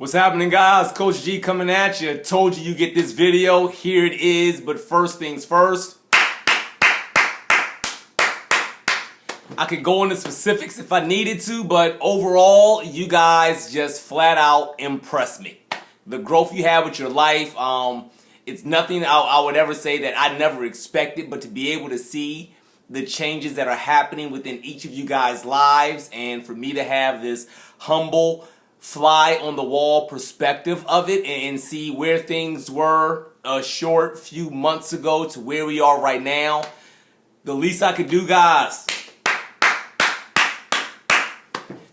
What's happening, guys? Coach G coming at you. Told you get this video. Here it is. But first things first, I could go into specifics if I needed to, but overall, you guys just flat out impressed me. The growth you have with your life, it's nothing I would ever say that I never expected, but to be able to see the changes that are happening within each of you guys' lives, and for me to have this humble fly on the wall perspective of it and see where things were a short few months ago to where we are right now, the least I could do, guys.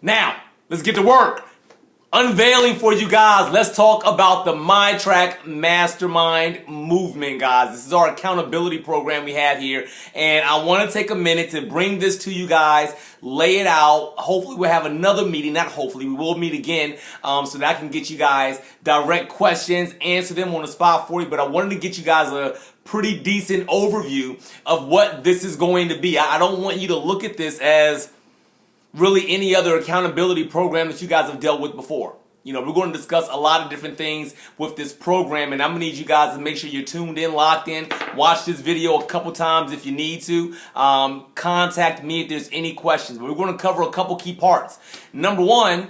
Now, let's get to work. Unveiling for you guys, let's talk about the MY-TRAC Mastermind movement, guys. This is our accountability program we have here, and I want to take a minute to bring this to you guys, lay it out. Hopefully we'll have another meeting, not hopefully, we will meet again, so that I can get you guys direct questions, answer them on the spot for you, but I wanted to get you guys a pretty decent overview of what this is going to be. I don't want you to look at this as really any other accountability program that you guys have dealt with before. You know, we're going to discuss a lot of different things with this program, and I'm going to need you guys to make sure you're tuned in, locked in. Watch this video a couple times if you need to. Contact me if there's any questions. But we're going to cover a couple key parts. Number one,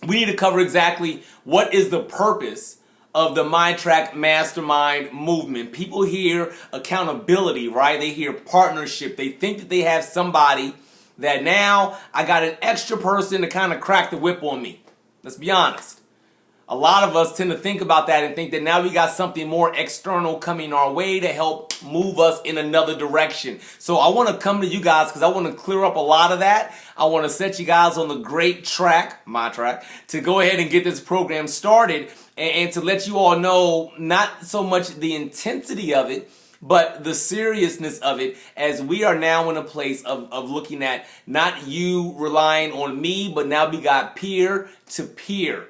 we need to cover exactly what is the purpose of the MY-TRAC Mastermind movement. People hear accountability, right? They hear partnership. They think that they have somebody that now I got an extra person to kind of crack the whip on me. Let's be honest. A lot of us tend to think about that and think that now we got something more external coming our way to help move us in another direction. So I want to come to you guys because I want to clear up a lot of that. I want to set you guys on the great track, MY-TRAC, to go ahead and get this program started and to let you all know not so much the intensity of it, but the seriousness of it, as we are now in a place of looking at not you relying on me, but now we got peer-to-peer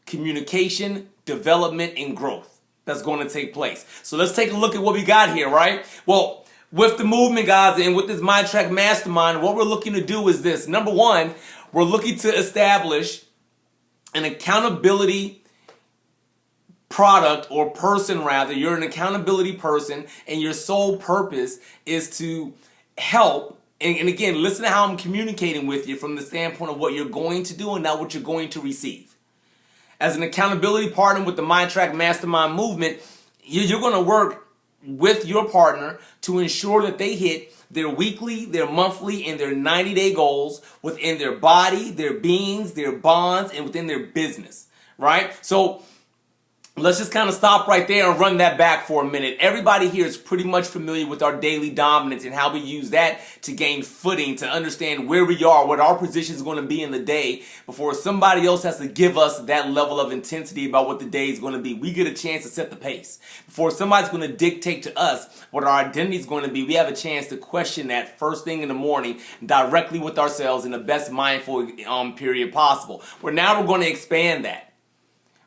communication, development, and growth that's going to take place. So let's take a look at what we got here, right? Well, with the movement, guys, and with this MY-TRAC Mastermind, what we're looking to do is this. Number one, we're looking to establish an accountability product or person, rather. You're an accountability person, and your sole purpose is to help. And again, listen to how I'm communicating with you from the standpoint of what you're going to do and not what you're going to receive. As an accountability partner with the MY-TRAC Mastermind movement, you're going to work with your partner to ensure that they hit their weekly, their monthly, and their 90-day goals within their body, their beings, their bonds, and within their business, right? So let's just kind of stop right there and run that back for a minute. Everybody here is pretty much familiar with our daily dominance and how we use that to gain footing, to understand where we are, what our position is going to be in the day before somebody else has to give us that level of intensity about what the day is going to be. We get a chance to set the pace. Before somebody's going to dictate to us what our identity is going to be, we have a chance to question that first thing in the morning directly with ourselves in the best mindful period possible. We're going to expand that.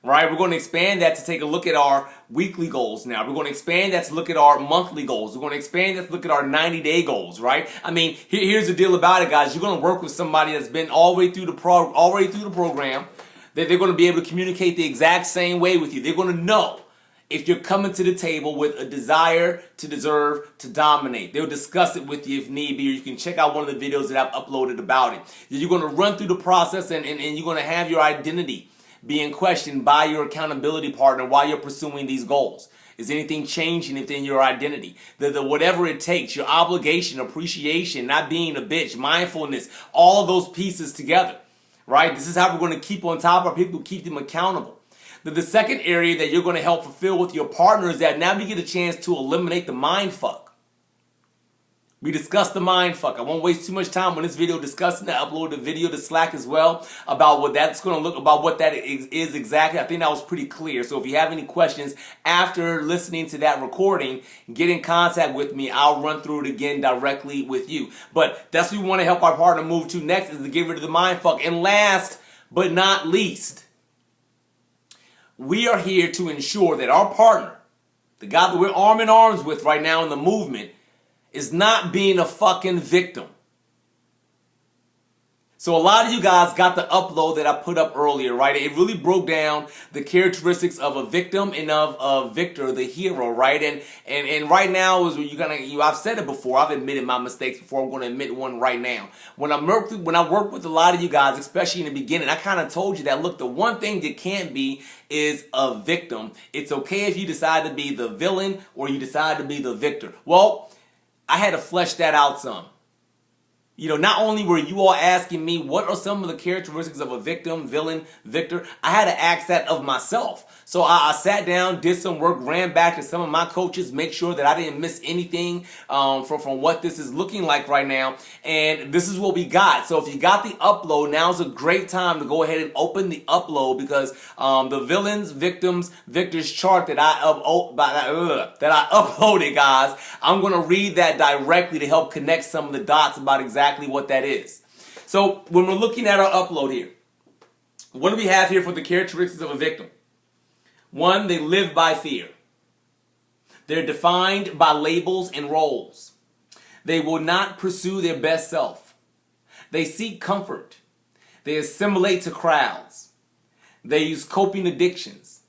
Right, we're going to expand that to take a look at our weekly goals now. We're going to expand that to look at our monthly goals. We're going to expand that to look at our 90-day goals, right? I mean, here's the deal about it, guys. You're going to work with somebody that's been all the way through the program. They're going to be able to communicate the exact same way with you. They're going to know if you're coming to the table with a desire to deserve to dominate. They'll discuss it with you if need be, or you can check out one of the videos that I've uploaded about it. You're going to run through the process and you're going to have your identity being questioned by your accountability partner while you're pursuing these goals. Is anything changing within your identity? The whatever it takes, your obligation, appreciation, not being a bitch, mindfulness, all of those pieces together, right? This is how we're going to keep on top of our people, keep them accountable. The second area that you're going to help fulfill with your partner is that now we get a chance to eliminate the mind fuck. We discussed the mind fuck. I won't waste too much time on this video discussing that. I uploaded a video to Slack as well about what that's going to look, about what that is exactly. I think that was pretty clear. So if you have any questions after listening to that recording, get in contact with me. I'll run through it again directly with you. But that's what we want to help our partner move to next, is to get rid of the mind fuck. And last but not least, we are here to ensure that our partner, the guy that we're arm in arms with right now in the movement, is not being a fucking victim. So a lot of you guys got the upload that I put up earlier, right? It really broke down the characteristics of a victim and of a victor, the hero, right? And right now is when I've said it before. I've admitted my mistakes before. I'm going to admit one right now. When I work with a lot of you guys, especially in the beginning, I kind of told you that, look, the one thing you can't be is a victim. It's okay if you decide to be the villain or you decide to be the victor. Well, I had to flesh that out some. Not only were you all asking me what are some of the characteristics of a victim, villain, victor, I had to ask that of myself. So I sat down, did some work, ran back to some of my coaches, make sure that I didn't miss anything from what this is looking like right now. And this is what we got. So if you got the upload, now's a great time to go ahead and open the upload, because the villains, victims, victors chart that I uploaded, guys, I'm going to read that directly to help connect some of the dots about exactly what that is. So when we're looking at our upload here, what do we have here for the characteristics of a victim? One, they live by fear. They're defined by labels and roles. They will not pursue their best self. They seek comfort. They assimilate to crowds. They use coping addictions.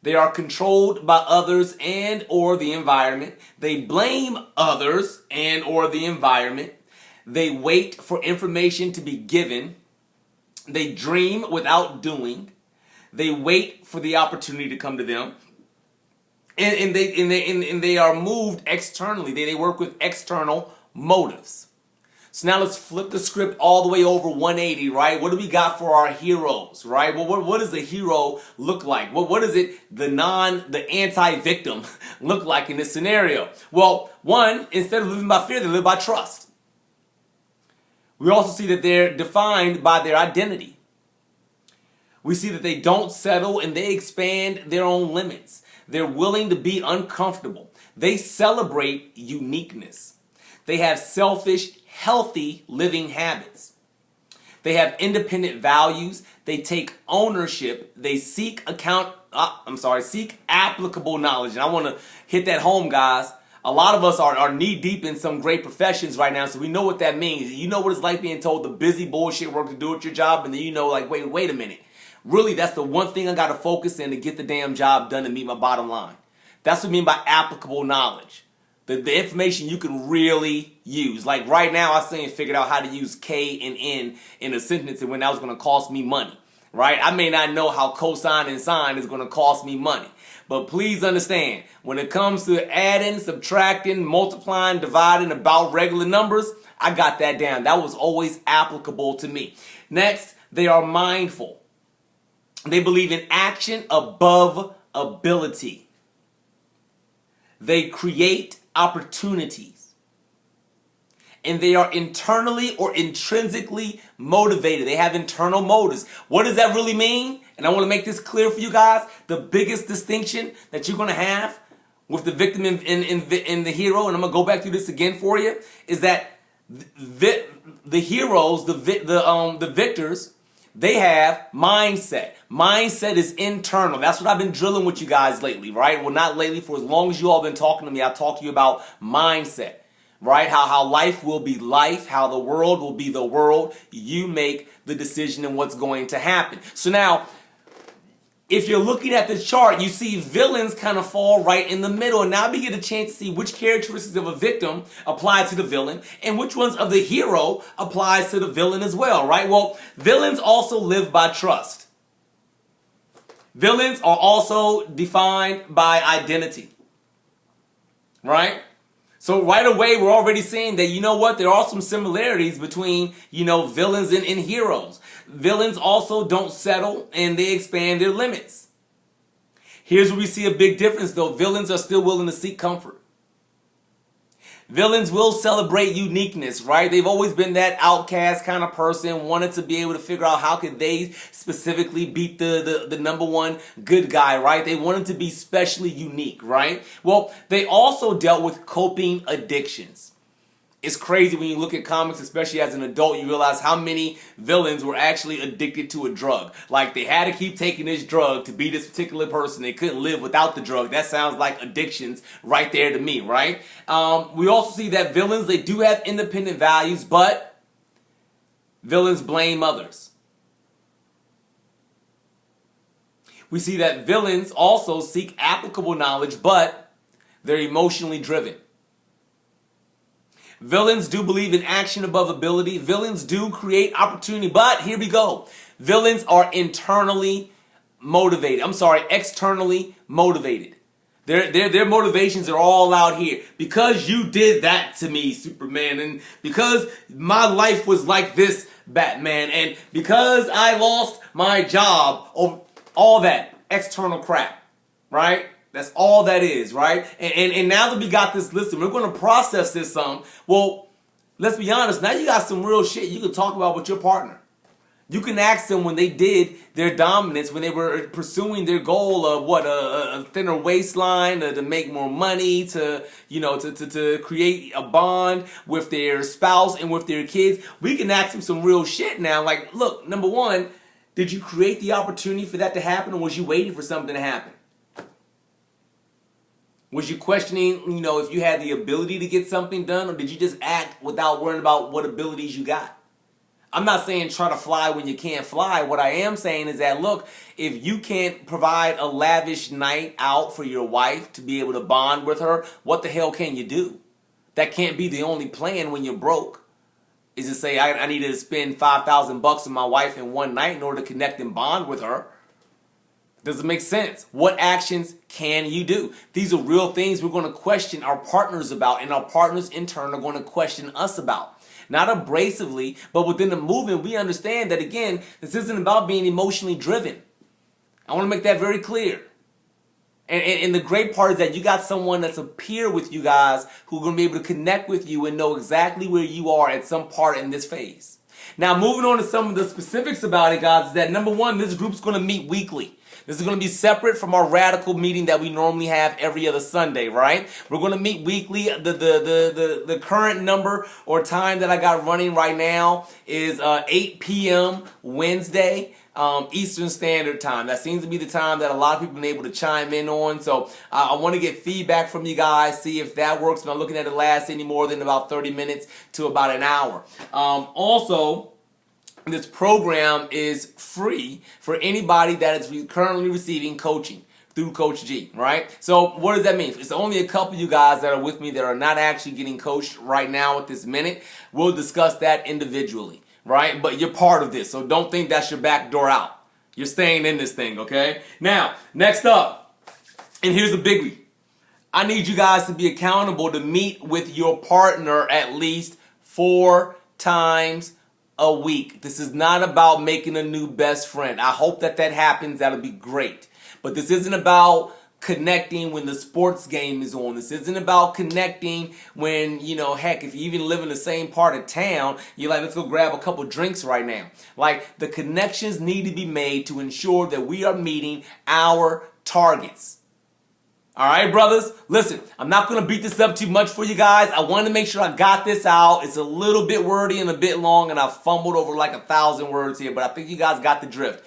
They are controlled by others and or the environment. They blame others and or the environment. They wait for information to be given. They dream without doing. They wait for the opportunity to come to them. And they are moved externally. They work with external motives. So now let's flip the script all the way over 180, right? What do we got for our heroes, right? Well, what does a hero look like? What does the anti-victim look like in this scenario? Well, one, instead of living by fear, they live by trust. We also see that they're defined by their identity. We see that they don't settle and they expand their own limits. They're willing to be uncomfortable. They celebrate uniqueness. They have selfish, healthy living habits. They have independent values. They take ownership. They seek applicable knowledge. And I want to hit that home, guys. A lot of us are knee deep in some great professions right now, so we know what that means. You know what it's like being told the busy bullshit work to do at your job, and then wait a minute. Really, that's the one thing I got to focus in to get the damn job done and meet my bottom line. That's what I mean by applicable knowledge. The information you can really use. Like right now, I still ain't figured out how to use K and N in a sentence and when that was going to cost me money. Right? I may not know how cosine and sine is going to cost me money. But please understand, when it comes to adding, subtracting, multiplying, dividing about regular numbers, I got that down. That was always applicable to me. Next, they are mindful. They believe in action above ability. They create opportunities. And they are internally or intrinsically motivated. They have internal motives. What does that really mean? And I want to make this clear for you guys. The biggest distinction that you're going to have with the victim and the hero, and I'm going to go back through this again for you, is that the heroes, the victors, they have mindset. Mindset is internal. That's what I've been drilling with you guys lately, right? Well, not lately. For as long as you all been talking to me, I talk to you about mindset. Right? How life will be life, how the world will be the world. You make the decision in what's going to happen. So now, if you're looking at the chart, you see villains kind of fall right in the middle. And now we get a chance to see which characteristics of a victim apply to the villain and which ones of the hero applies to the villain as well, right? Well, villains also live by trust. Villains are also defined by identity, right? So right away, we're already seeing that, you know what, there are some similarities between, villains and heroes. Villains also don't settle and they expand their limits. Here's where we see a big difference though. Villains are still willing to seek comfort. Villains will celebrate uniqueness, right? They've always been that outcast kind of person, wanted to be able to figure out how could they specifically beat the number one good guy, right? They wanted to be specially unique, right? Well, they also dealt with coping addictions. It's crazy when you look at comics, especially as an adult, you realize how many villains were actually addicted to a drug. Like they had to keep taking this drug to be this particular person. They couldn't live without the drug. That sounds like addictions right there to me, right? We also see that villains, they do have independent values, but Villains blame others. We see that villains also seek applicable knowledge, but they're emotionally driven. Villains do believe in action above ability. Villains do create opportunity, but here we go. Villains are externally motivated. Their motivations are all out here. Because you did that to me, Superman, and because my life was like this, Batman, and because I lost my job, all that external crap, right? That's all that is, right? And now that we got this list, and we're going to process this some. Well, let's be honest. Now you got some real shit you can talk about with your partner. You can ask them when they did their dominance, when they were pursuing their goal of a thinner waistline, to make more money, to create a bond with their spouse and with their kids. We can ask them some real shit now. Like, look, number one, did you create the opportunity for that to happen, or was you waiting for something to happen? Was you questioning, if you had the ability to get something done, or did you just act without worrying about what abilities you got? I'm not saying try to fly when you can't fly. What I am saying is that, look, if you can't provide a lavish night out for your wife to be able to bond with her, what the hell can you do? That can't be the only plan when you're broke. Is to say, I need to spend $5,000 on my wife in one night in order to connect and bond with her. Does it make sense? What actions can you do? These are real things we're going to question our partners about, and our partners in turn are going to question us about. Not abrasively, but within the movement, we understand that, again, this isn't about being emotionally driven. I want to make that very clear. And the great part is that you got someone that's a peer with you guys who are going to be able to connect with you and know exactly where you are at some part in this phase. Now, moving on to some of the specifics about it, guys, is that number one, this group's going to meet weekly. This is going to be separate from our radical meeting that we normally have every other Sunday, right? We're going to meet weekly. The current number or time that I got running right now is 8 p.m. Wednesday. Eastern Standard Time. That seems to be the time that a lot of people have been able to chime in on. So I want to get feedback from you guys, see if that works. I'm not looking at it last any more than about 30 minutes to about an hour. Also, this program is free for anybody that is currently receiving coaching through Coach G, right? So what does that mean? It's only a couple of you guys that are with me that are not actually getting coached right now at this minute. We'll discuss that individually. Right? But you're part of this, so don't think that's your back door out. You're staying in this thing, okay? Now, next up, and here's a biggie. I need you guys to be accountable to meet with your partner at least 4 times a week. This is not about making a new best friend. I hope that happens. That'll be great. But this isn't about connecting when the sports game is on. This isn't about connecting when, heck, if you even live in the same part of town, you're like, let's go grab a couple drinks right now. Like, the connections need to be made to ensure that we are meeting our targets. All right, brothers? Listen, I'm not going to beat this up too much for you guys. I wanted to make sure I got this out. It's a little bit wordy and a bit long, and I fumbled over like 1,000 words here, but I think you guys got the drift.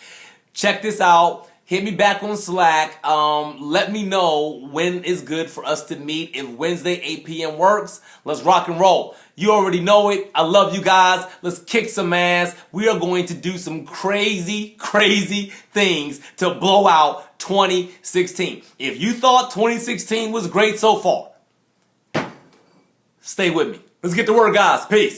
Check this out. Hit me back on Slack. Let me know when is good for us to meet. If Wednesday 8 p.m. works, let's rock and roll. You already know it. I love you guys. Let's kick some ass. We are going to do some crazy, crazy things to blow out 2016. If you thought 2016 was great so far, stay with me. Let's get to work, guys. Peace.